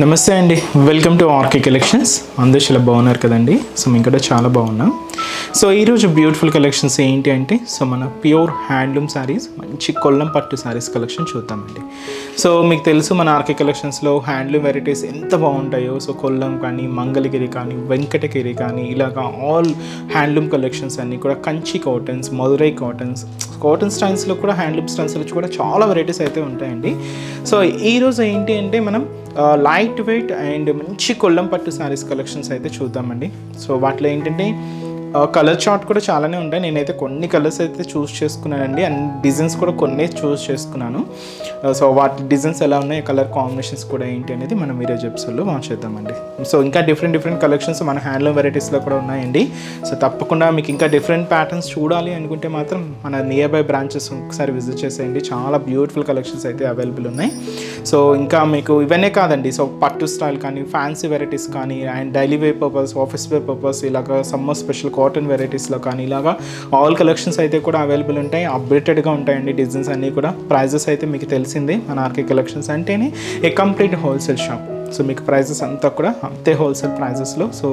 నమస్తే అండి, welcome to RK collections. అందరూ చాలా బాగున్నారు కదండి. సో మేము కూడా చాలా బాగున్నాం. సో ఈరోజు బ్యూటిఫుల్ కలెక్షన్స్ ఏంటి అంటే, సో మన ప్యూర్ హ్యాండ్లూమ్ శారీస్, మంచి కొల్లం పట్టు శారీస్ కలెక్షన్ చూద్దామండి. సో మీకు తెలుసు మన ఆర్కే కలెక్షన్స్లో హ్యాండ్లూమ్ వెరైటీస్ ఎంత బాగుంటాయో. సో కొల్లం కానీ, మంగళగిరి కానీ, వెంకటగిరి కానీ, ఇలాగా ఆల్ హ్యాండ్లూమ్ కలెక్షన్స్ అన్నీ కూడా Kanchi cottons, Madurai cottons, cotton స్టైల్స్లో కూడా హ్యాండ్లూమ్ స్టైల్స్లో కూడా చాలా వెరైటీస్ అయితే ఉంటాయండి. సో ఈరోజు ఏంటి అంటే మనం లైట్ వెయిట్ అండ్ మంచి కొల్లం పట్టు శారీస్ కలెక్షన్స్ అయితే చూద్దామండి. సో వాటిలో ఏంటంటే కలర్ చార్ట్ కూడా చాలానే ఉంటాయి. నేనైతే కొన్ని కలర్స్ అయితే చూస్ చేసుకున్నానండి, అండ్ డిజైన్స్ కూడా కొన్ని చూస్ చేసుకున్నాను. సో వాటి డిజైన్స్ ఎలా ఉన్నాయి, కలర్ కాంబినేషన్స్ కూడా ఏంటి అనేది మనం ఈరోజు ఎపిసోడ్లో చేద్దామండి. సో ఇంకా డిఫరెంట్ కలెక్షన్స్ మన హ్యాండ్లూమ్ వెరైటీస్లో కూడా ఉన్నాయండి. సో తప్పకుండా మీకు ఇంకా డిఫరెంట్ ప్యాటర్న్స్ చూడాలి అనుకుంటే మాత్రం మన నియర్ బై బ్రాంచెస్ ఒకసారి విజిట్ చేసేయండి. చాలా బ్యూటిఫుల్ కలెక్షన్స్ అయితే అవైలబుల్ ఉన్నాయి. సో ఇంకా మీకు ఇవన్నీ కాదండి, సో పట్టు స్టైల్ కానీ, ఫ్యాన్సీ వెరైటీస్ కానీ, and daily wear purpose, office wear purpose, ఇలాగ సమ్మర్ స్పెషల్ కాటన్ వెరైటీస్లో కానీ, ఇలాగా ఆల్ కలెక్షన్స్ అయితే కూడా అవైలబుల్ ఉంటాయి. అప్డేటెడ్గా ఉంటాయండి డిజైన్స్ అన్నీ కూడా. ప్రైజెస్ అయితే మీకు తెలిసిందే, మన ఆర్కే కలెక్షన్స్ అంటేనే ఏ కంప్లీట్ హోల్సేల్ షాప్. సో మీకు ప్రైజెస్ అంతా కూడా అంతే హోల్సేల్ ప్రైజెస్లో, సో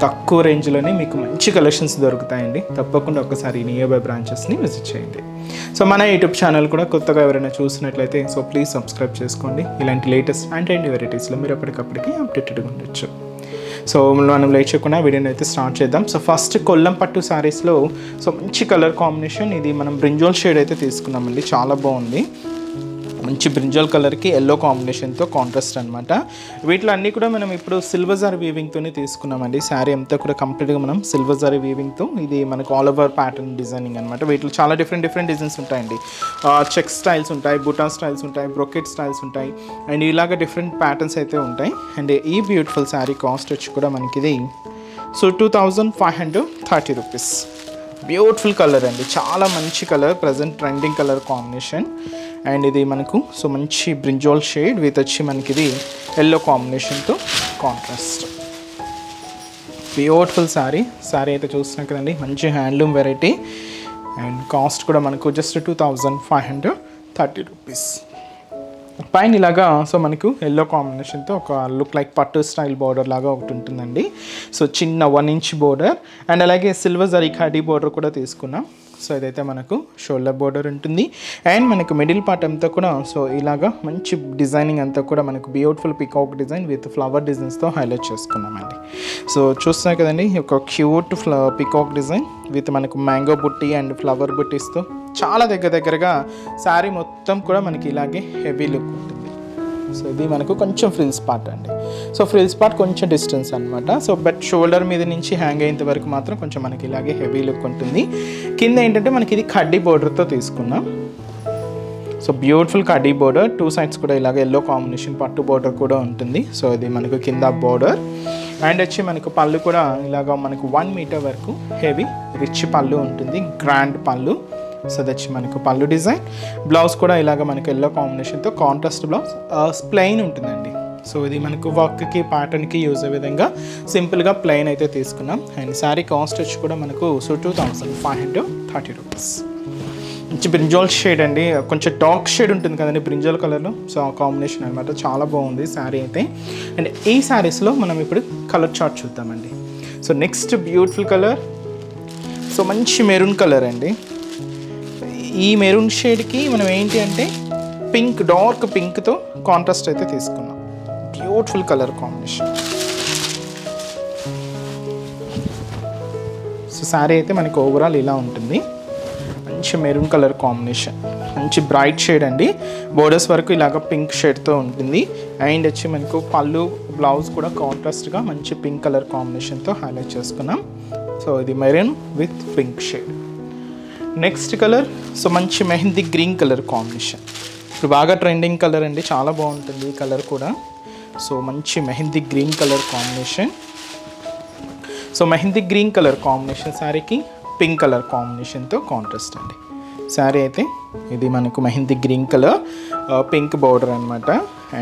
తక్కువ రేంజ్లోనే మీకు మంచి కలెక్షన్స్ దొరుకుతాయండి. తప్పకుండా ఒకసారి నియర్ బై బ్రాంచెస్ని విజిట్ చేయండి. సో మన యూట్యూబ్ ఛానల్ కూడా కొత్తగా ఎవరైనా చూసినట్లయితే సో ప్లీజ్ సబ్స్క్రైబ్ చేసుకోండి. ఇలాంటి లేటెస్ట్ అండ్ వెరైటీస్లో మీరు ఎప్పటికప్పటికి అప్డేటెడ్గా ఉండొచ్చు. సో మనం లేట్ చేయకుండా వీడియోని అయితే స్టార్ట్ చేద్దాం. సో ఫస్ట్ కొల్లం పట్టు శారీస్లో సో మంచి కలర్ కాంబినేషన్, ఇది మనం బ్రింజాల్ షేడ్ అయితే తీసుకున్నామండి. చాలా బాగుంది, మంచి బ్రింజాల్ కలర్కి ఎల్లో కాంబినేషన్తో కాంట్రాస్ట్ అనమాట. వీటిలో అన్నీ కూడా మనం ఇప్పుడు సిల్వర్ జరీ వీవింగ్తోనే తీసుకున్నామండి. శారీ అంతా కూడా కంప్లీట్గా మనం సిల్వర్ జరీ వీవింగ్తో, ఇది మనకు ఆల్ ఓవర్ ప్యాటర్న్ డిజైనింగ్ అనమాట. వీటిలో చాలా డిఫరెంట్ డిజైన్స్ ఉంటాయండి. చెక్ స్టైల్స్ ఉంటాయి, బుటా స్టైల్స్ ఉంటాయి, బ్రొకెట్ స్టైల్స్ ఉంటాయి, అండ్ ఇలాగ డిఫరెంట్ ప్యాటర్న్స్ అయితే ఉంటాయి. అండ్ ఈ బ్యూటిఫుల్ శారీ కాస్ట్ వచ్చి కూడా మనకి ఇది సో 2530 రూపీస్. బ్యూటిఫుల్ కలర్ అండి, చాలా మంచి colour, present trending colour combination. And ఇది మనకు సో మంచి బ్రింజాల్ షేడ్ విత్ వచ్చి మనకి ఇది ఎల్లో కాంబినేషన్తో కాంట్రాస్ట్. బ్యూటిఫుల్ శారీ అయితే చూస్తున్నాం కదండి, మంచి హ్యాండ్లూమ్ వెరైటీ. అండ్ కాస్ట్ కూడా మనకు జస్ట్ 2530 రూపీస్. పైన ఇలాగా సో మనకు ఎల్లో కాంబినేషన్తో ఒక లుక్ లైక్ పట్టు స్టైల్ బార్డర్ లాగా ఒకటి ఉంటుందండి. సో చిన్న 1 ఇంచ్ బార్డర్, అండ్ అలాగే సిల్వర్ జరీ ఖాడీ బార్డర్ కూడా తీసుకున్నాం. సో ఇదైతే మనకు షోల్డర్ బార్డర్ ఉంటుంది. అండ్ మనకు మిడిల్ పార్ట్ అంతా కూడా సో ఇలాగా మంచి డిజైనింగ్ అంతా కూడా మనకు beautiful peacock design with flower డిజైన్స్తో హైలైట్ చేసుకున్నామండి. సో చూస్తున్నాయి కదండి, ఒక క్యూట్ పికాక్ డిజైన్ విత్ మనకు మ్యాంగో బుట్టి అండ్ ఫ్లవర్ బుట్టీస్తో చాలా దగ్గరగా శారీ మొత్తం కూడా మనకి ఇలాగే హెవీ లుక్ ఉంటుంది. సో ఇది మనకు కొంచెం ఫ్రిల్స్ పార్ట్ అండి. సో ఫ్రిల్స్ పార్ట్ కొంచెం డిస్టెన్స్ అనమాట. సో బట్ షోల్డర్ మీద నుంచి హ్యాంగ్ అయ్యేంత వరకు మాత్రం కొంచెం మనకి ఇలాగే హెవీ లుక్ ఉంటుంది. కింద ఏంటంటే మనకి ఇది కడ్డీ బోర్డర్తో తీసుకున్నాం. సో బ్యూటిఫుల్ కడ్డీ బోర్డర్, 2 సైడ్స్ కూడా ఇలాగ ఎల్లో కాంబినేషన్ పట్టు బోర్డర్ కూడా ఉంటుంది. సో ఇది మనకు కింద బోర్డర్. అండ్ వచ్చి మనకు పళ్ళు కూడా ఇలాగ మనకు 1 మీటర్ వరకు హెవీ రిచ్ పళ్ళు ఉంటుంది, గ్రాండ్ పళ్ళు. సో దచ్చి మనకు పళ్ళు డిజైన్. బ్లౌజ్ కూడా ఇలాగ మనకు ఎల్లో కాంబినేషన్తో కాంట్రాస్ట్ బ్లౌజ్, ప్లెయిన్ ఉంటుందండి. సో ఇది మనకు వర్క్కి ప్యాటర్న్కి యూజ్ అయ్యే విధంగా సింపుల్గా ప్లెయిన్ అయితే తీసుకున్నాం. అండ్ శారీ కాస్ట్ వచ్చి కూడా మనకు సో 2530 రూపీస్. మంచి బ్రింజాల్ షేడ్ అండి, కొంచెం డార్క్ షేడ్ ఉంటుంది కదండి బ్రింజాల్ కలర్లో. సో ఆ కాంబినేషన్ అనమాట, చాలా బాగుంది శారీ అయితే. అండ్ ఈ శారీస్లో మనం ఇప్పుడు కలర్ చార్ట్ చూద్దామండి. So next beautiful colour, so మంచి మెరూన్ కలర్ అండి. ఈ మెరూన్ షేడ్కి మనం ఏంటి అంటే పింక్, డార్క్ పింక్తో కాంట్రాస్ట్ అయితే తీసుకున్నాం. Beautiful colour combination. So sari అయితే మనకి ఓవరాల్ ఇలా ఉంటుంది. మంచి మెరూన్ కలర్ కాంబినేషన్, మంచి బ్రైట్ షేడ్ అండి. బోర్డర్స్ వరకు ఇలాగ పింక్ షేడ్తో ఉంటుంది. అండ్ వచ్చి మనకు పళ్ళు బ్లౌజ్ కూడా కాంట్రాస్ట్గా మంచి పింక్ కలర్ కాంబినేషన్తో హైలైట్ చేసుకున్నాం. సో ఇది maroon with pink shade. Next colour so మంచి మెహందీ గ్రీన్ కలర్ కాంబినేషన్. ఇప్పుడు బాగా ట్రెండింగ్ కలర్ అండి, చాలా బాగుంటుంది ఈ కలర్ కూడా. సో మంచి mehndi green colour combination. So mehndi green colour combination శారీకి పింక్ కలర్ కాంబినేషన్తో కాంట్రాస్ట్ అండి. శారీ అయితే ఇది మనకు mehndi green colour pink border అనమాట.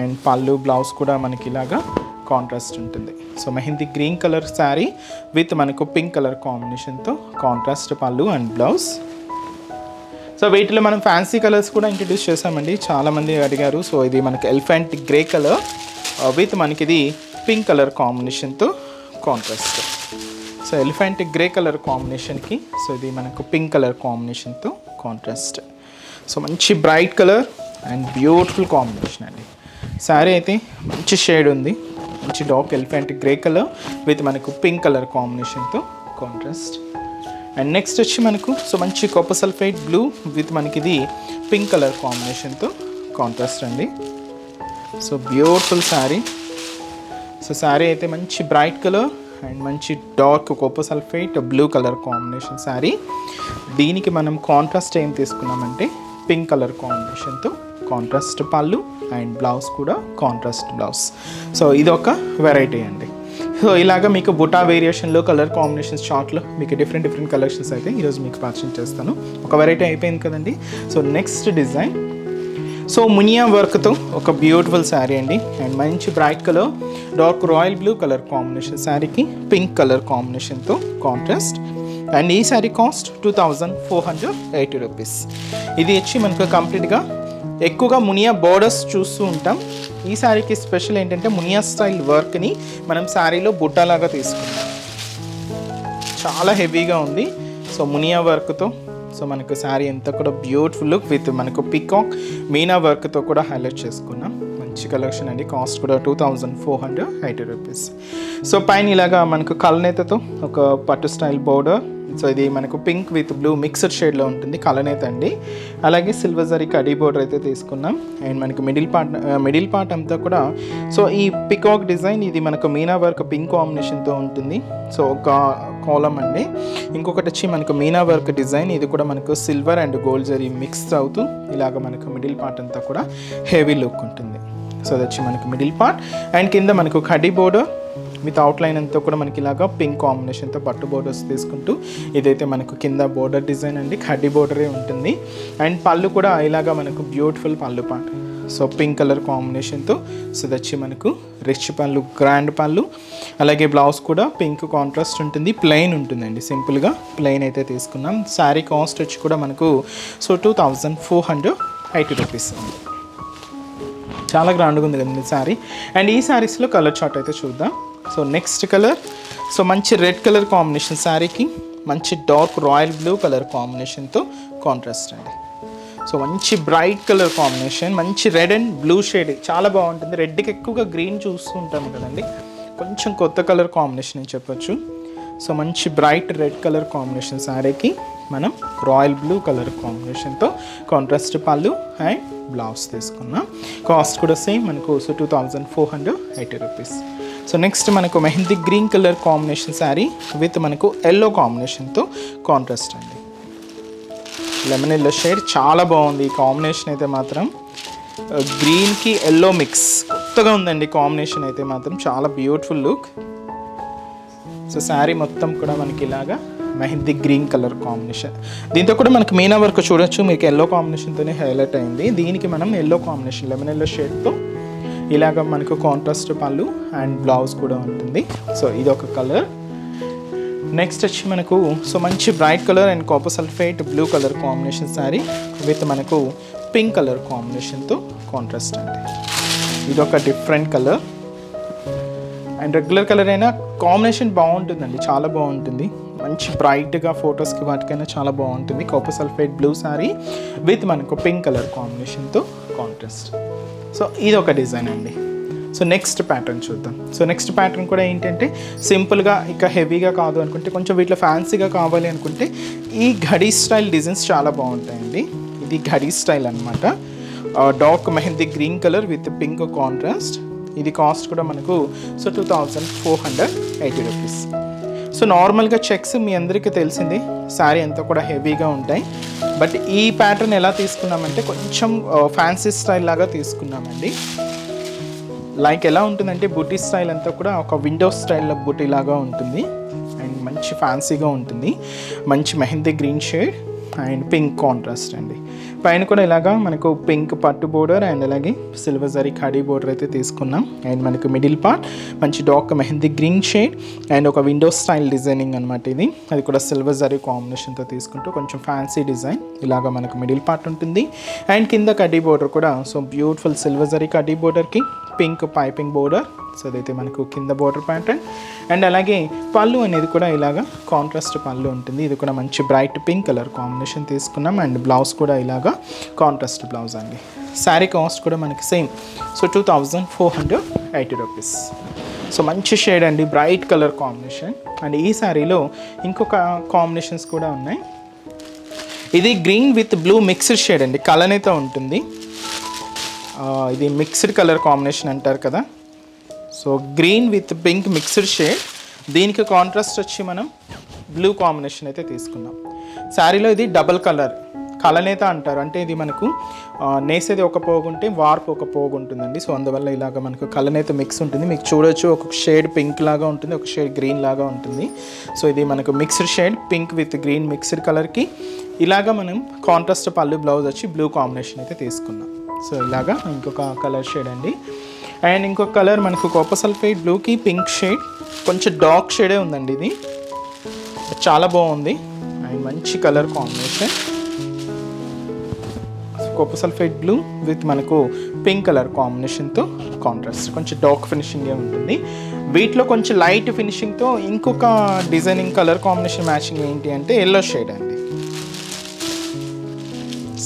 అండ్ పళ్ళు బ్లౌజ్ కూడా మనకి ఇలాగా కాంట్రాస్ట్ ఉంటుంది. So mehndi green colour sari with మనకు పింక్ కలర్ కాంబినేషన్తో కాంట్రాస్ట్ పళ్ళు అండ్ బ్లౌజ్. సో వీటిలో మనం ఫ్యాన్సీ కలర్స్ కూడా ఇంట్రడ్యూస్ చేసామండి, చాలామంది అడిగారు. సో ఇది మనకి ఎలిఫెంట్ గ్రే కలర్, విత్ మనకి ఇది పింక్ కలర్ కాంబినేషన్తో contrast. So elephant grey colour కాంబినేషన్కి సో ఇది మనకు పింక్ కలర్ కాంబినేషన్తో కాంట్రాస్ట్. సో మంచి bright colour and beautiful combination అండి. శారీ అయితే మంచి షేడ్ ఉంది, మంచి dark elephant grey colour with మనకు పింక్ కలర్ కాంబినేషన్తో కాంట్రాస్ట్. అండ్ నెక్స్ట్ వచ్చి మనకు సో మంచి కాపర్ సల్ఫైడ్ బ్లూ విత్ మనకి ఇది పింక్ కలర్ కాంబినేషన్తో కాంట్రాస్ట్ అండి. So beautiful sari. So sari అయితే మంచి బ్రైట్ కలర్ అండ్ మంచి dark copper sulphide blue colour combination sari. దీనికి మనం కాంట్రాస్ట్ ఏం తీసుకున్నామంటే పింక్ కలర్ కాంబినేషన్తో కాంట్రాస్ట్ పళ్ళు అండ్ బ్లౌజ్ కూడా కాంట్రాస్ట్ బ్లౌజ్. సో ఇది ఒక వెరైటీ అండి. సో ఇలాగా మీకు బుటా వేరియేషన్లో కలర్ కాంబినేషన్స్ చార్ట్లో మీకు డిఫరెంట్ కలెక్షన్స్ అయితే ఈరోజు మీకు పరిచయం చేస్తాను. ఒక వెరైటీ అయిపోయింది కదండి. So next design so Muniya వర్క్తో ఒక బ్యూటిఫుల్ శారీ అండి. అండ్ మంచి bright colour dark royal blue colour combination శారీకి పింక్ కలర్ కాంబినేషన్తో కాంట్రాస్ట్. అండ్ ఈ శారీ కాస్ట్ 2480 రూపీస్. ఇది వచ్చి మనకు కంప్లీట్గా ఎక్కువగా మునియా బోర్డర్స్ చూస్తూ ఉంటాం. ఈ శారీకి స్పెషల్ ఏంటంటే మునియా స్టైల్ వర్క్ని మనం శారీలో బుట్టలాగా తీసుకున్నాం. చాలా హెవీగా ఉంది. సో మునియా వర్క్తో సో మనకు శారీ అంతా కూడా బ్యూటిఫుల్ లుక్ విత్ మనకు పికాక్ మీనా వర్క్తో కూడా హైలైట్ చేసుకున్నాం. మంచి కలెక్షన్ అండి. కాస్ట్ కూడా 2480 రూపీస్. సో పైన ఇలాగా మనకు కలనేతతో ఒక పట్టు స్టైల్ బోర్డర్. సో ఇది మనకు పింక్ విత్ బ్లూ మిక్స్డ్ షేడ్లో ఉంటుంది కలనేత అండి. అలాగే సిల్వర్ జరీ కడీ బోర్డర్ అయితే తీసుకున్నాం. అండ్ మనకు మిడిల్ పార్ట్ అంతా కూడా సో ఈ పికాక్ డిజైన్ ఇది మనకు మీనా వర్క్ పింక్ కాంబినేషన్తో ఉంటుంది. సో ఒక కాలం అండి. ఇంకొకటి వచ్చి మనకు మీనా వర్క్ డిజైన్ ఇది కూడా మనకు silver and gold zari mix అవుతూ ఇలాగ మనకు మిడిల్ పార్ట్ అంతా కూడా హెవీ లుక్ ఉంటుంది. సో అది వచ్చి మనకు మిడిల్ పార్ట్. అండ్ కింద మనకు కడీ బోర్డర్ విత్ అవుట్లైన్ అంతా కూడా మనకి ఇలాగా పింక్ కాంబినేషన్తో పట్టు బోర్డర్స్ తీసుకుంటూ ఇదైతే మనకు కింద బోర్డర్ డిజైన్ అండి. కడ్డీ బోర్డరే ఉంటుంది. అండ్ పళ్ళు కూడా ఇలాగా మనకు బ్యూటిఫుల్ పళ్ళు పార్ట్. సో పింక్ కలర్ కాంబినేషన్తో సో దచ్చి మనకు రిచ్ పళ్ళు గ్రాండ్ పళ్ళు. అలాగే బ్లౌజ్ కూడా పింక్ కాంట్రాస్ట్ ఉంటుంది. ప్లెయిన్ ఉంటుందండి. సింపుల్గా ప్లెయిన్ అయితే తీసుకున్నాం. శారీ కాస్ట్ వచ్చి కూడా మనకు సో 2480 రూపీస్. చాలా గ్రాండ్గా ఉంది కదండి శారీ. అండ్ ఈ శారీస్లో కలర్ చార్ట్ అయితే చూద్దాం. సో నెక్స్ట్ కలర్ సో మంచి రెడ్ కలర్ కాంబినేషన్ శారీకి మంచి డార్క్ రాయల్ బ్లూ కలర్ కాంబినేషన్తో కాంట్రాస్ట్ అండి. సో మంచి బ్రైట్ కలర్ కాంబినేషన్ మంచి రెడ్ అండ్ బ్లూ షేడ్ చాలా బాగుంటుంది. రెడ్కి ఎక్కువగా గ్రీన్ చూస్తూ ఉంటాము కదండి. కొంచెం కొత్త కలర్ కాంబినేషన్ అని చెప్పొచ్చు. సో మంచి బ్రైట్ రెడ్ కలర్ కాంబినేషన్ శారీకి మనం రాయల్ బ్లూ కలర్ కాంబినేషన్తో కాంట్రాస్ట్ పళ్ళు అండ్ బ్లౌజ్ తీసుకున్నాం. కాస్ట్ కూడా సేమ్ మనకు సో 2480 రూపీస్. సో నెక్స్ట్ మనకు mehndi green colour combination sari with మనకు ఎల్లో కాంబినేషన్తో కాంట్రాస్ట్ అండి. లెమన్ ఎల్లో షేడ్ చాలా బాగుంది. ఈ కాంబినేషన్ అయితే మాత్రం గ్రీన్కి ఎల్లో మిక్స్ కొత్తగా ఉందండి. కాంబినేషన్ అయితే మాత్రం చాలా బ్యూటిఫుల్ లుక్. సో శారీ మొత్తం కూడా మనకి ఇలాగా మెహందీ గ్రీన్ కలర్ కాంబినేషన్. దీంతో కూడా మనకు మీనా వర్క్ చూడొచ్చు. మీకు ఎల్లో కాంబినేషన్తోనే హైలైట్ అయింది. దీనికి మనం ఎల్లో కాంబినేషన్ లెమన్ ఎల్లో షేడ్తో ఇలాగ మనకు కాంట్రాస్ట్ పళ్ళు అండ్ బ్లౌజ్ కూడా ఉంటుంది. సో ఇది ఒక కలర్. నెక్స్ట్ వచ్చి మనకు సో మంచి bright colour and copper sulphate blue colour combination sari with మనకు పింక్ కలర్ కాంబినేషన్తో కాంట్రాస్ట్ అండి. ఇది ఒక different colour. And regular colour అయినా కాంబినేషన్ బాగుంటుందండి. చాలా బాగుంటుంది. మంచి బ్రైట్గా ఫొటోస్కి వాటికైనా చాలా బాగుంటుంది. Copper sulphate blue sari with మనకు పింక్ కలర్ కాంబినేషన్తో కాంట్రాస్ట్. సో ఇది ఒక డిజైన్ అండి. సో నెక్స్ట్ ప్యాటర్న్ చూద్దాం. సో నెక్స్ట్ ప్యాటర్న్ కూడా ఏంటంటే సింపుల్గా ఇక హెవీగా కాదు అనుకుంటే కొంచెం వీటిలో ఫ్యాన్సీగా కావాలి అనుకుంటే ఈ ఘడీ స్టైల్ డిజైన్స్ చాలా బాగుంటాయండి. ఇది ఘడీ స్టైల్ అనమాట. Dark mehndi green colour with pink contrast. ఇది కాస్ట్ కూడా మనకు సో 2480 రూపీస్. సో నార్మల్గా చెక్స్ మీ అందరికీ తెలిసింది శారీ అంతా కూడా హెవీగా ఉంటాయి. బట్ ఈ ప్యాటర్న్ ఎలా తీసుకున్నామంటే కొంచెం ఫ్యాన్సీ స్టైల్ లాగా తీసుకున్నామండి. లైక్ ఎలా ఉంటుందంటే బుటీ స్టైల్ అంతా కూడా ఒక విండో స్టైల్లో బుటీ లాగా ఉంటుంది. అండ్ మంచి ఫ్యాన్సీగా ఉంటుంది. మంచి mehndi green shade and pink contrast అండి. పైన కూడా ఇలాగా మనకు పింక్ పట్టు బోర్డర్ అండ్ అలాగే సిల్వర్ జరీ ఖడీ బోర్డర్ అయితే తీసుకున్నాం. అండ్ మనకు మిడిల్ పార్ట్ మంచి dark mehndi green shade and ఒక విండో స్టైల్ డిజైనింగ్ అనమాట ఇది. అది కూడా సిల్వర్ జరీ కాంబినేషన్తో తీసుకుంటూ కొంచెం ఫ్యాన్సీ డిజైన్ ఇలాగా మనకు మిడిల్ పార్ట్ ఉంటుంది. అండ్ కింద కడ్డీ బోర్డర్ కూడా సో బ్యూటిఫుల్ సిల్వర్ జరీ కడ్డీ బోర్డర్కి పింక్ పైపింగ్ బోర్డర్. సో అదైతే మనకు కింద బోర్డర్ ప్యాటర్న్. అండ్ అలాగే పళ్ళు అనేది కూడా ఇలాగా కాంట్రాస్ట్ పళ్ళు ఉంటుంది. ఇది కూడా మంచి బ్రైట్ పింక్ కలర్ కాంబినేషన్ తీసుకున్నాం. అండ్ బ్లౌజ్ కూడా ఇలాగా కాంట్రాస్ట్ బ్లౌజ్ అండి. శారీ కాస్ట్ కూడా మనకి సేమ్. So 2480 rupees. సో మంచి షేడ్ అండి, బ్రైట్ కలర్ కాంబినేషన్. అండ్ ఈ శారీలో ఇంకొక కాంబినేషన్స్ కూడా ఉన్నాయి. ఇది green with blue mixed shade అండి, కలనేతో ఉంటుంది. ఇది మిక్స్డ్ కలర్ కాంబినేషన్ అంటారు కదా. So green with pink mixed shade. దీనికి కాంట్రాస్ట్ వచ్చి మనం బ్లూ కాంబినేషన్ అయితే తీసుకున్నాం. శారీలో ఇది డబల్ కలర్ కలనేత అంటారు. అంటే ఇది మనకు నేసేది ఒక పోగు ఉంటే వార్పు ఒక పోగు ఉంటుందండి. సో అందువల్ల ఇలాగ మనకు కలనేత మిక్స్ ఉంటుంది. మీకు చూడొచ్చు, ఒక షేడ్ పింక్ లాగా ఉంటుంది, ఒక షేడ్ గ్రీన్ లాగా ఉంటుంది. సో ఇది మనకు mixed shade pink with green mixed కలర్కి ఇలాగ మనం కాంట్రాస్ట్ పళ్ళు బ్లౌజ్ వచ్చి బ్లూ కాంబినేషన్ అయితే తీసుకున్నాం. సో ఇలాగా ఇంకొక కలర్ షేడ్ అండి. అండ్ ఇంకొక కలర్ మనకు కాపర్ సల్ఫేట్ బ్లూకి పింక్ షేడ్, కొంచెం డార్క్ షేడే ఉందండి. ఇది చాలా బాగుంది అండ్ మంచి colour combination. Copper sulphate blue with మనకు పింక్ కలర్ కాంబినేషన్తో కాంట్రాస్ట్ కొంచెం డార్క్ ఫినిషింగ్గా ఉంటుంది. వీటిలో కొంచెం లైట్ ఫినిషింగ్తో ఇంకొక డిజైనింగ్ కలర్ కాంబినేషన్ మ్యాచింగ్ ఏంటి అంటే ఎల్లో షేడ్ అండి.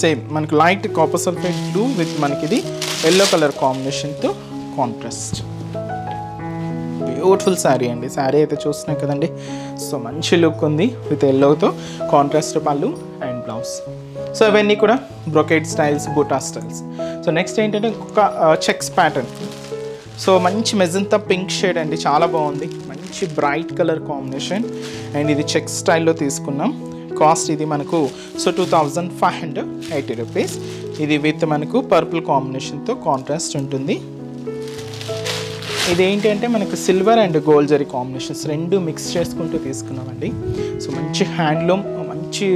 సేమ్ మనకు light copper sulphate blue with మనకి ఇది ఎల్లో కలర్ కాంబినేషన్తో కాంట్రాస్ట్. బ్యూటిఫుల్ శారీ అండి. శారీ అయితే చూస్తున్నాం కదండి. సో మంచి లుక్ ఉంది విత్ ఎల్లోతో కాంట్రాస్ట్ పళ్ళు అండ్ బ్లౌజ్. సో ఇవన్నీ కూడా బ్రొకేడ్ స్టైల్స్, బూటా స్టైల్స్. సో నెక్స్ట్ ఏంటంటే ఒక చెక్స్ ప్యాటర్న్. సో మంచి మెజంతా పింక్ షేడ్ అండి, చాలా బాగుంది. మంచి బ్రైట్ కలర్ కాంబినేషన్ అండ్ ఇది చెక్స్ స్టైల్లో తీసుకున్నాం. కాస్ట్ ఇది మనకు సో 2580 రూపీస్. ఇది విత్ మనకు పర్పుల్ కాంబినేషన్తో కాంట్రాస్ట్ ఉంటుంది. ఇది ఏంటంటే మనకు silver and gold zari combinations రెండు మిక్స్ చేసుకుంటూ తీసుకున్నామండి. సో మంచి హ్యాండ్లూమ్, మంచి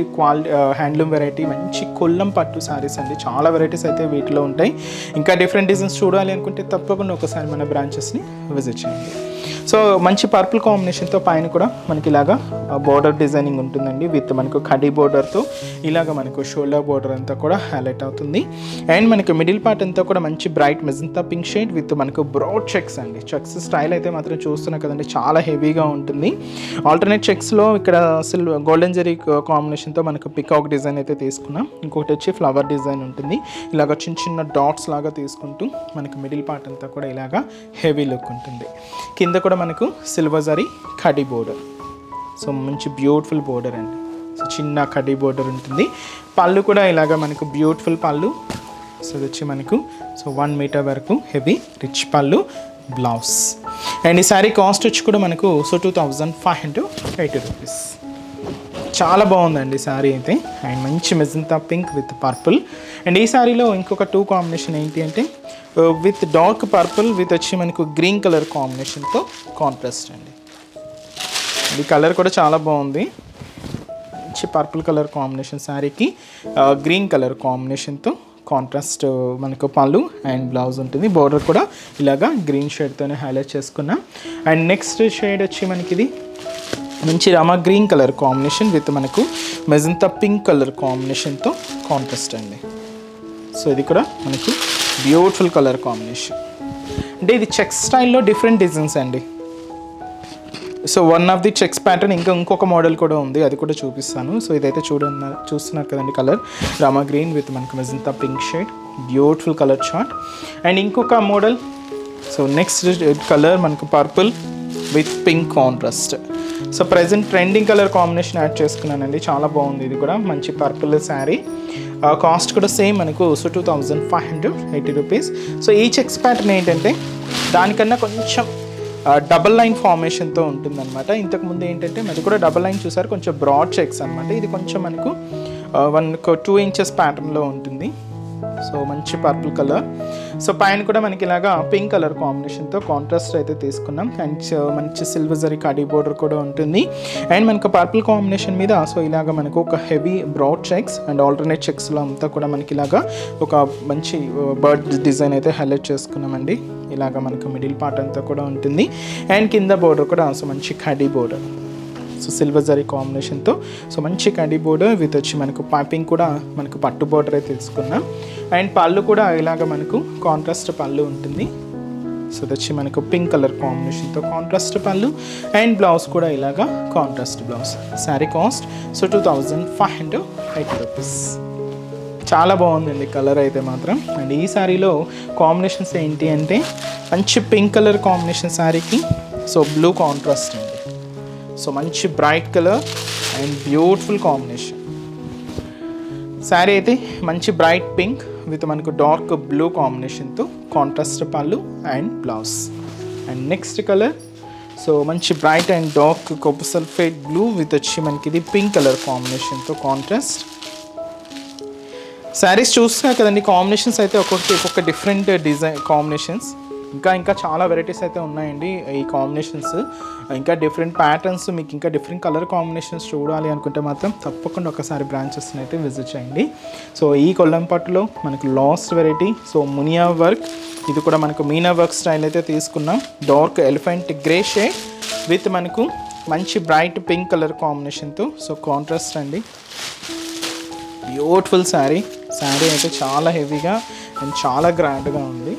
హ్యాండ్లూమ్ వెరైటీ, మంచి కొల్లం పట్టు శారీస్ అండి. చాలా వెరైటీస్ అయితే వీటిలో ఉంటాయి. ఇంకా డిఫరెంట్ డిజైన్స్ చూడాలి అనుకుంటే తప్పకుండా ఒకసారి మన బ్రాంచెస్ని విజిట్ చేయండి. సో మంచి పర్పుల్ కాంబినేషన్తో పైన కూడా మనకి ఇలాగా బోర్డర్ డిజైనింగ్ ఉంటుందండి. విత్ మనకు కడీ బోర్డర్తో ఇలాగ మనకు షోల్డర్ బోర్డర్ అంతా కూడా హైలైట్ అవుతుంది. అండ్ మనకు మిడిల్ పార్ట్ అంతా కూడా మంచి bright magenta pink shade with మనకు బ్రాడ్ చెక్స్ అండి. చెక్స్ స్టైల్ అయితే మాత్రం చూస్తున్నాం కదండి, చాలా హెవీగా ఉంటుంది. ఆల్టర్నేట్ చెక్స్లో ఇక్కడ గోల్డెన్ జరీ కాంబినేషన్తో మనకు పికాక్ డిజైన్ అయితే తీసుకున్నాం. ఇంకొకటి వచ్చి ఫ్లవర్ డిజైన్ ఉంటుంది. ఇలాగ చిన్న చిన్న డాట్స్ లాగా తీసుకుంటూ మనకు మిడిల్ పార్ట్ అంతా కూడా ఇలాగా హెవీ లుక్ ఉంటుంది. కింద కూడా మనకు silver zari khadi border. So మంచి బ్యూటిఫుల్ బోర్డర్ అండి. సో చిన్న కడీ బోర్డర్ ఉంటుంది. పళ్ళు కూడా ఇలాగా మనకు బ్యూటిఫుల్ పళ్ళు. సో ఇది వచ్చి మనకు సో 1 మీటర్ వరకు హెవీ రిచ్ పళ్ళు, బ్లౌజ్. అండ్ ఈ శారీ కాస్ట్ వచ్చి కూడా మనకు సో 2580 రూపీస్. చాలా బాగుందండి శారీ అయితే. అండ్ మంచి magenta pink with purple. And ఈ శారీలో ఇంకొక 2 కాంబినేషన్ ఏంటి అంటే విత్ డార్క్ పర్పుల్ విత్ వచ్చి మనకు గ్రీన్ కలర్ కాంబినేషన్తో కాంట్రాస్ట్ అండి. ఈ కలర్ కూడా చాలా బాగుంది. మంచి పర్పుల్ కలర్ కాంబినేషన్ శారీకి గ్రీన్ కలర్ కాంబినేషన్తో కాంట్రాస్ట్ మనకు పళ్ళు అండ్ బ్లౌజ్ ఉంటుంది. బోర్డర్ కూడా ఇలాగా గ్రీన్ షేడ్తోనే హైలైట్ చేసుకున్నాం. అండ్ నెక్స్ట్ షేడ్ వచ్చి మనకి ఇది మంచి Rama green colour combination with మనకు మెజంతా పింక్ కలర్ కాంబినేషన్తో కాంట్రాస్ట్ అండి. సో ఇది కూడా మనకు బ్యూటిఫుల్ కలర్ కాంబినేషన్. అంటే ఇది చెక్స్ స్టైల్లో డిఫరెంట్ డిజైన్స్ అండి. So one of the checks pattern ఇంకొక మోడల్ కూడా ఉంది, అది కూడా చూపిస్తాను. సో ఇదైతే చూస్తున్నారు కదండి, కలర్ రామా గ్రీన్ విత్ మనకు magenta pink shade, beautiful colour chart. And ఇంకొక మోడల్ సో నెక్స్ట్ కలర్ మనకు purple with pink contrast. So present trending colour combination add చేసుకున్నానండి, చాలా బాగుంది. ఇది కూడా మంచి పర్పుల్ శారీ. కాస్ట్ కూడా సేమ్ మనకు సో 2580 రూపీస్. సో ఈ చెక్స్ ప్యాటర్న్ ఏంటంటే దానికన్నా కొంచెం డబల్ లైన్ ఫార్మేషన్తో ఉంటుందన్నమాట. ఇంతకుముందు ఏంటంటే అది కూడా డబల్ లైన్ చూసారు, కొంచెం బ్రాడ్ చెక్స్ అనమాట. ఇది కొంచెం మనకు 2 ఇంచెస్ ప్యాటర్న్లో ఉంటుంది. సో మంచి పర్పుల్ కలర్. సో పైన కూడా మనకి ఇలాగా పింక్ కలర్ కాంబినేషన్తో కాంట్రాస్ట్ అయితే తీసుకున్నాం. అండ్ మంచి సిల్వర్ జరీ కడీ బోర్డర్ కూడా ఉంటుంది. అండ్ మనకు పర్పుల్ కాంబినేషన్ మీద సో ఇలాగ మనకు ఒక heavy broad checks and alternate చెక్స్లో అంతా కూడా మనకి ఇలాగా ఒక మంచి బర్డ్ డిజైన్ అయితే హైలైట్ చేసుకున్నామండి. ఇలాగ మనకు మిడిల్ పార్ట్ అంతా కూడా ఉంటుంది. అండ్ కింద బోర్డర్ కూడా సో మంచి khadi border, so silver zari కాంబినేషన్తో సో మంచి కడీ బోర్డర్ విత్ వచ్చి మనకు పైపింగ్ కూడా మనకు పట్టు బోర్డర్ అయితే తీసుకున్నాం. అండ్ పళ్ళు కూడా ఇలాగ మనకు కాంట్రాస్ట్ పళ్ళు ఉంటుంది. సో వచ్చి మనకు పింక్ కలర్ కాంబినేషన్తో కాంట్రాస్ట్ పళ్ళు అండ్ బ్లౌజ్ కూడా ఇలాగా contrast blouse. Sari cost so 2580 rupees. చాలా బాగుందండి కలర్ అయితే మాత్రం. అండ్ ఈ శారీలో కాంబినేషన్స్ ఏంటి అంటే మంచి పింక్ కలర్ కాంబినేషన్ శారీకి సో బ్లూ కాంట్రాస్ట్ అండి. సో మంచి bright colour and beautiful combination. Sari అయితే మంచి బ్రైట్ పింక్ విత్ మనకు డార్క్ బ్లూ కాంబినేషన్తో కాంట్రాస్ట్ పళ్ళు and blouse. And next colour so మంచి bright and dark copper sulphate blue with వచ్చి మనకి ఇది పింక్ కలర్ కాంబినేషన్తో కాంట్రాస్ట్. శారీస్ చూస్తున్నా కదండి, కాంబినేషన్స్ అయితే ఒక్కొక్క డిఫరెంట్ డిజైన్ కాంబినేషన్స్. ఇంకా చాలా వెరైటీస్ అయితే ఉన్నాయండి ఈ కాంబినేషన్స్. ఇంకా డిఫరెంట్ ప్యాటర్న్స్, మీకు ఇంకా డిఫరెంట్ కలర్ కాంబినేషన్స్ చూడాలి అనుకుంటే మాత్రం తప్పకుండా ఒకసారి బ్రాంచెస్ని అయితే విజిట్ చేయండి. సో ఈ కొల్లంపట్టులో మనకు last variety so Muniya work, ఇది కూడా మనకు మీనా వర్క్ స్టైల్ అయితే తీసుకున్నాం. Dark elephant grey shade with మనకు మంచి బ్రైట్ పింక్ కలర్ కాంబినేషన్తో సో కాంట్రాస్ట్ అండి. బ్యూటిఫుల్ శారీ అయితే చాలా హెవీగా అండ్ చాలా గ్రాండ్గా ఉంది.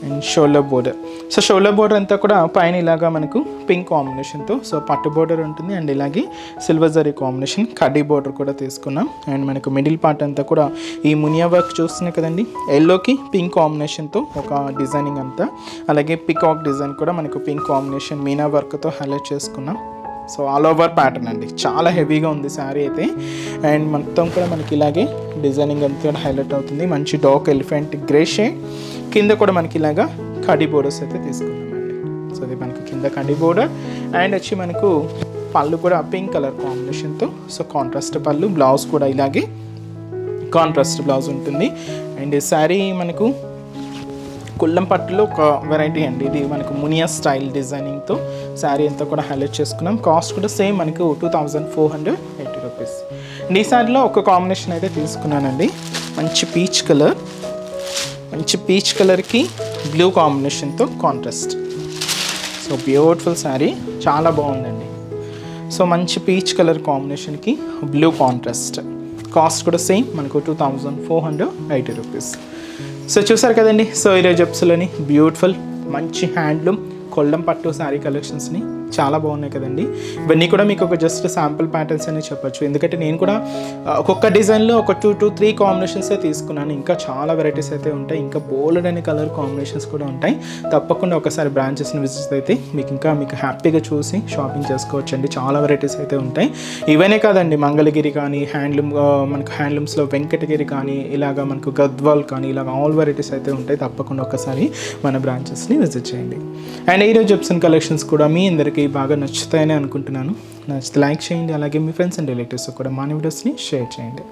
And shoulder border, so shoulder border అంతా కూడా పైన ఇలాగా మనకు పింక్ కాంబినేషన్తో సో పట్టు బోర్డర్ ఉంటుంది. అండ్ ఇలాగే సిల్వర్ జరీ కాంబినేషన్ కడ్డీ బోర్డర్ కూడా తీసుకున్నాం. అండ్ మనకు మిడిల్ పార్ట్ అంతా కూడా ఈ మునియా వర్క్ చూస్తున్నాయి కదండి, ఎల్లోకి పింక్ కాంబినేషన్తో ఒక డిజైనింగ్ అంతా. అలాగే పికాక్ డిజైన్ కూడా మనకు పింక్ కాంబినేషన్ మీనా వర్క్తో హైలైట్ చేసుకున్నాం. సో ఆల్ ఓవర్ ప్యాటర్న్ అండి, చాలా హెవీగా ఉంది శారీ అయితే. అండ్ మొత్తం కూడా మనకి ఇలాగే డిజైనింగ్ అంతా హైలైట్ అవుతుంది. మంచి డార్క్ ఎలిఫెంట్ గ్రే షేడ్, కింద కూడా మనకి ఇలాగా కడ్డీ బోర్డర్స్ అయితే తీసుకున్నామండి. సో అది మనకి కింద కడ్డీ బోర్డర్. అండ్ వచ్చి మనకు పళ్ళు కూడా పింక్ కలర్ కాంబినేషన్తో సో కాంట్రాస్ట్ పళ్ళు, బ్లౌజ్ కూడా ఇలాగే కాంట్రాస్ట్ బ్లౌజ్ ఉంటుంది. అండ్ శారీ మనకు కుల్లం పట్టులో ఒక వెరైటీ అండి, ఇది మనకు మునియా స్టైల్ డిజైనింగ్తో శారీ అంతా కూడా హైలైట్ చేసుకున్నాం. కాస్ట్ కూడా సేమ్ మనకు 2480 రూపీస్. అండ్ ఈ శారీలో ఒక కాంబినేషన్ అయితే తీసుకున్నానండి, మంచి పీచ్ కలర్కి బ్లూ కాంబినేషన్తో కాంట్రాస్ట్. సో బ్యూటిఫుల్ శారీ, చాలా బాగుందండి. సో మంచి పీచ్ కలర్ కాంబినేషన్కి బ్లూ కాంట్రాస్ట్. కాస్ట్ కూడా సేమ్ మనకు 2480 రూపీస్. సో చూసారు కదండి, సో ఈరోజు ఎపిసోడ్లోని బ్యూటిఫుల్ మంచి హ్యాండ్లూమ్ కొల్లం పట్టు శారీ కలెక్షన్స్ని చాలా బాగున్నాయి కదండి. ఇవన్నీ కూడా మీకు ఒక జస్ట్ శాంపుల్ ప్యాటర్న్స్ అని చెప్పొచ్చు. ఎందుకంటే నేను కూడా ఒక్కొక్క డిజైన్లో ఒక 2 to 3 కాంబినేషన్సే తీసుకున్నాను. ఇంకా చాలా వెరైటీస్ అయితే ఉంటాయి, ఇంకా బోల్డ్ అనే కలర్ కాంబినేషన్స్ కూడా ఉంటాయి. తప్పకుండా ఒకసారి బ్రాంచెస్ని విజిట్ అయితే మీకు హ్యాపీగా చూసి షాపింగ్ చేసుకోవచ్చండి. చాలా వెరైటీస్ అయితే ఉంటాయి. ఇవనే కాదండి, మంగళగిరి కానీ మనకు హ్యాండ్లూమ్స్లో వెంకటగిరి కానీ ఇలాగా మనకు గద్వాల్ కానీ ఇలాగ ఆల్ వెరైటీస్ అయితే ఉంటాయి. తప్పకుండా ఒకసారి మన బ్రాంచెస్ని విజిట్ చేయండి. అండ్ ఈరోజు చెప్సిన కలెక్షన్స్ కూడా మీ అందరికీ బాగా నచ్చుతాయని అనుకుంటున్నాను. నచ్చితే లైక్ చేయండి, అలాగే మీ ఫ్రెండ్స్ అండ్ రిలేటివ్స్ కూడా మన వీడియోస్ని షేర్ చేయండి.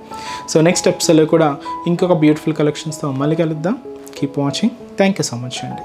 సో నెక్స్ట్ ఎపిసోడ్లో కూడా ఇంకొక బ్యూటిఫుల్ కలెక్షన్స్తో మళ్ళీ కలుద్దాం. Keep watching. Thank you so much అండి.